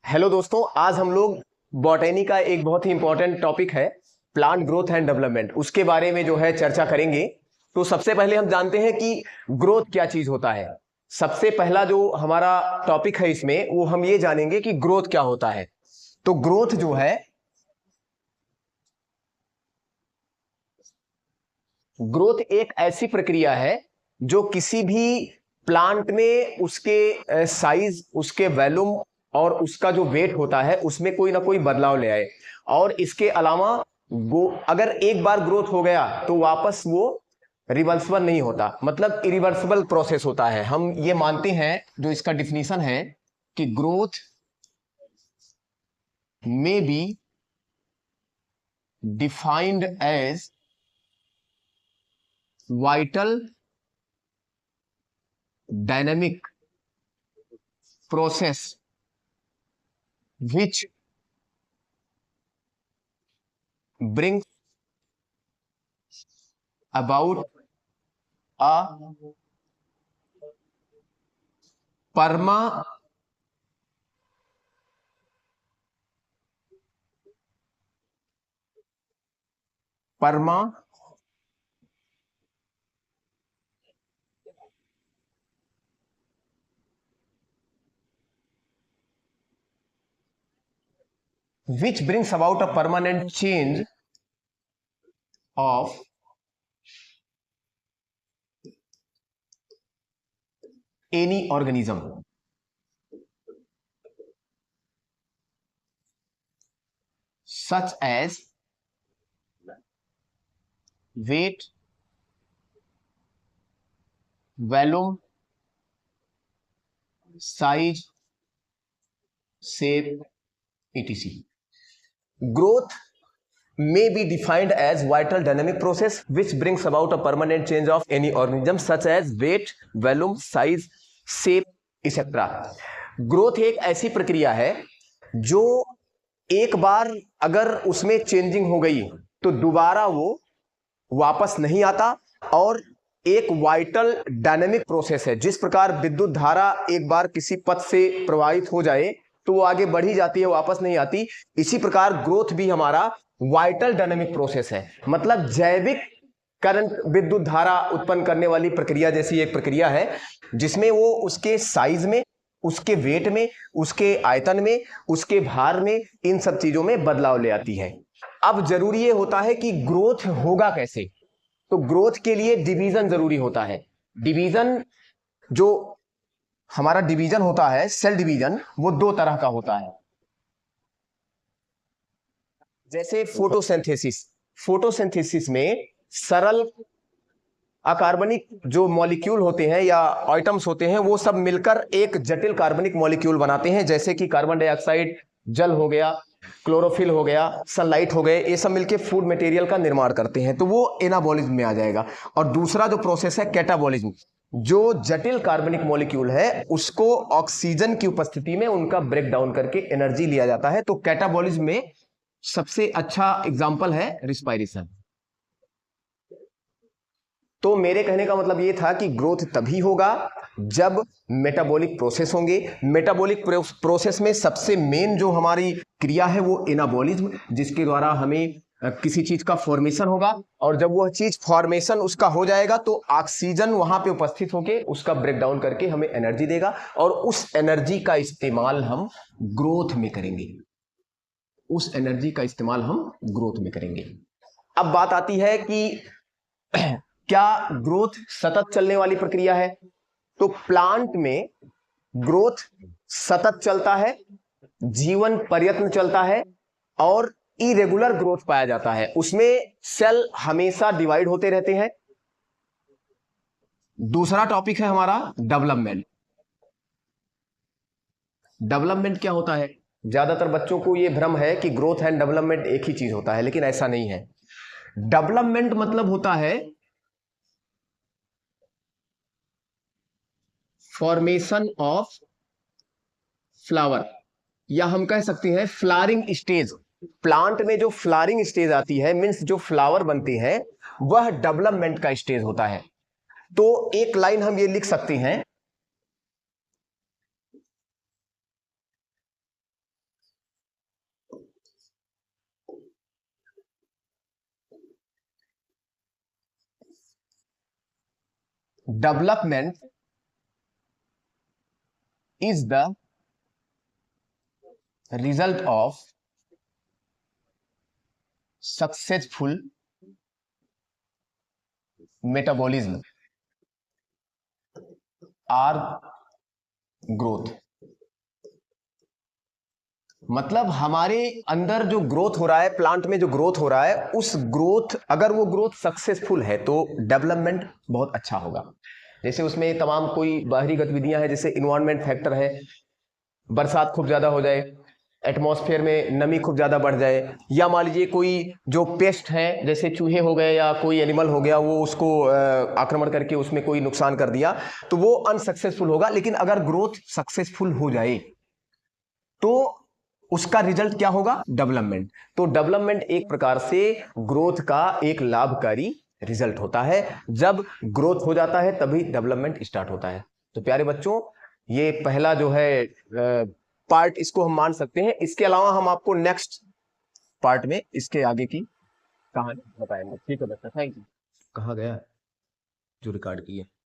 Hello दोस्तों, आज हम लोग बॉटनी का एक बहुत ही इंपॉर्टेंट टॉपिक है प्लांट ग्रोथ एंड डेवलपमेंट, उसके बारे में जो है चर्चा करेंगे। तो सबसे पहले हम जानते हैं कि ग्रोथ क्या चीज होता है। सबसे पहला जो हमारा टॉपिक है इसमें वो हम ये जानेंगे कि ग्रोथ क्या होता है। तो ग्रोथ जो है, ग्रोथ एक ऐसी प्रक्रिया है जो किसी भी प्लांट में उसके साइज, उसके वॉल्यूम और उसका जो वेट होता है उसमें कोई ना कोई बदलाव ले आए। और इसके अलावा वो अगर एक बार ग्रोथ हो गया तो वापस वो रिवर्सिबल नहीं होता, मतलब इरिवर्सिबल प्रोसेस होता है। हम ये मानते हैं, जो इसका डिफिनीशन है कि ग्रोथ में be defined as vital dynamic process which brings about a perma perma which brings about a permanent change of any organism, such as weight, volume, size, shape, etc. Growth may be defined as vital dynamic process which brings about a permanent change of any organism such as weight, volume, size, shape, etc. Growth एक ऐसी प्रक्रिया है जो एक बार अगर उसमें changing हो गई तो दोबारा वो वापस नहीं आता, और एक वाइटल डायनेमिक प्रोसेस है। जिस प्रकार विद्युत धारा एक बार किसी पथ से प्रवाहित हो जाए तो वो आगे बढ़ी जाती है, वापस नहीं आती, इसी प्रकार ग्रोथ भी हमारा वाइटल डायनेमिक प्रोसेस है, मतलब जैविक करंट, विद्युत धारा उत्पन्न करने वाली प्रक्रिया जैसी एक प्रक्रिया है, जिसमें वो उसके साइज में, उसके वेट में, उसके आयतन में, उसके भार में, इन सब चीजों में बदलाव ले आती है। अब जरूरी ये होता है कि ग्रोथ होगा कैसे। तो ग्रोथ के लिए डिवीजन जरूरी होता है। डिवीजन, जो हमारा डिवीजन होता है, सेल डिवीजन, वो दो तरह का होता है। जैसे फोटोसिंथेसिस, फोटोसिंथेसिस में सरल अकार्बनिक जो मॉलिक्यूल होते हैं या आइटम्स होते हैं वो सब मिलकर एक जटिल कार्बनिक मॉलिक्यूल बनाते हैं, जैसे कि कार्बन डाइऑक्साइड, जल हो गया, क्लोरोफिल हो गया, सनलाइट हो गए, ये सब मिलकर फूड मटेरियल का निर्माण करते हैं, तो वो एनाबॉलिज्म में आ जाएगा। और दूसरा जो प्रोसेस है कैटाबॉलिज्म, जो जटिल कार्बनिक मॉलिक्यूल है उसको ऑक्सीजन की उपस्थिति में उनका ब्रेक डाउन करके एनर्जी लिया जाता है। तो कैटाबॉलिज्म में सबसे अच्छा एग्जांपल है रिस्पायरेशन। तो मेरे कहने का मतलब ये था कि ग्रोथ तभी होगा जब मेटाबॉलिक प्रोसेस होंगे। मेटाबॉलिक प्रोसेस में सबसे मेन जो हमारी क्रिया है वो एनाबॉलिज्म, जिसके द्वारा हमें किसी चीज का फॉर्मेशन होगा, और जब वह चीज फॉर्मेशन उसका हो जाएगा तो ऑक्सीजन वहां पे उपस्थित होकर उसका ब्रेक डाउन करके हमें एनर्जी देगा, और उस एनर्जी का इस्तेमाल हम ग्रोथ में करेंगे। उस एनर्जी का इस्तेमाल हम ग्रोथ में करेंगे। अब बात आती है कि क्या ग्रोथ सतत चलने वाली प्रक्रिया है? तो प्लांट में ग्रोथ सतत चलता है, जीवन पर्यंत चलता है, और इरेगुलर ग्रोथ पाया जाता है। उसमें सेल हमेशा डिवाइड होते रहते हैं। दूसरा टॉपिक है हमारा डेवलपमेंट। डेवलपमेंट क्या होता है? ज्यादातर बच्चों को यह भ्रम है कि ग्रोथ एंड डेवलपमेंट एक ही चीज होता है, लेकिन ऐसा नहीं है। डेवलपमेंट मतलब होता है फॉर्मेशन ऑफ फ्लावर, या हम कह सकते हैं फ्लावरिंग स्टेज। प्लांट में जो फ्लावरिंग स्टेज आती है, मींस जो फ्लावर बनते हैं, वह डेवलपमेंट का स्टेज होता है। तो एक लाइन हम ये लिख सकते हैं, development is the result of successful metabolism or growth. मतलब हमारे अंदर जो ग्रोथ हो रहा है, प्लांट में जो ग्रोथ हो रहा है, उस ग्रोथ, अगर वो ग्रोथ सक्सेसफुल है तो डेवलपमेंट बहुत अच्छा होगा। जैसे उसमें तमाम कोई बाहरी गतिविधियां हैं, जैसे इन्वायरमेंट फैक्टर है, बरसात खूब ज्यादा हो जाए, एटमॉस्फेयर में नमी खूब ज्यादा बढ़ जाए, या मान लीजिए कोई जो पेस्ट है जैसे चूहे हो गए या कोई एनिमल हो गया, वो उसको आक्रमण करके उसमें कोई नुकसान कर दिया, तो वो अनसक्सेसफुल होगा। लेकिन अगर ग्रोथ सक्सेसफुल हो जाए तो उसका रिजल्ट क्या होगा? डेवलपमेंट। तो डेवलपमेंट एक प्रकार से ग्रोथ का एक लाभकारी रिजल्ट होता है। जब ग्रोथ हो जाता है तभी डेवलपमेंट स्टार्ट होता है। तो प्यारे बच्चों, ये पहला जो है पार्ट, इसको हम मान सकते हैं। इसके अलावा हम आपको नेक्स्ट पार्ट में इसके आगे की कहानी बताएंगे। ठीक है बच्चा, थैंक यू। कहाँ गया जो रिकॉर्ड किए?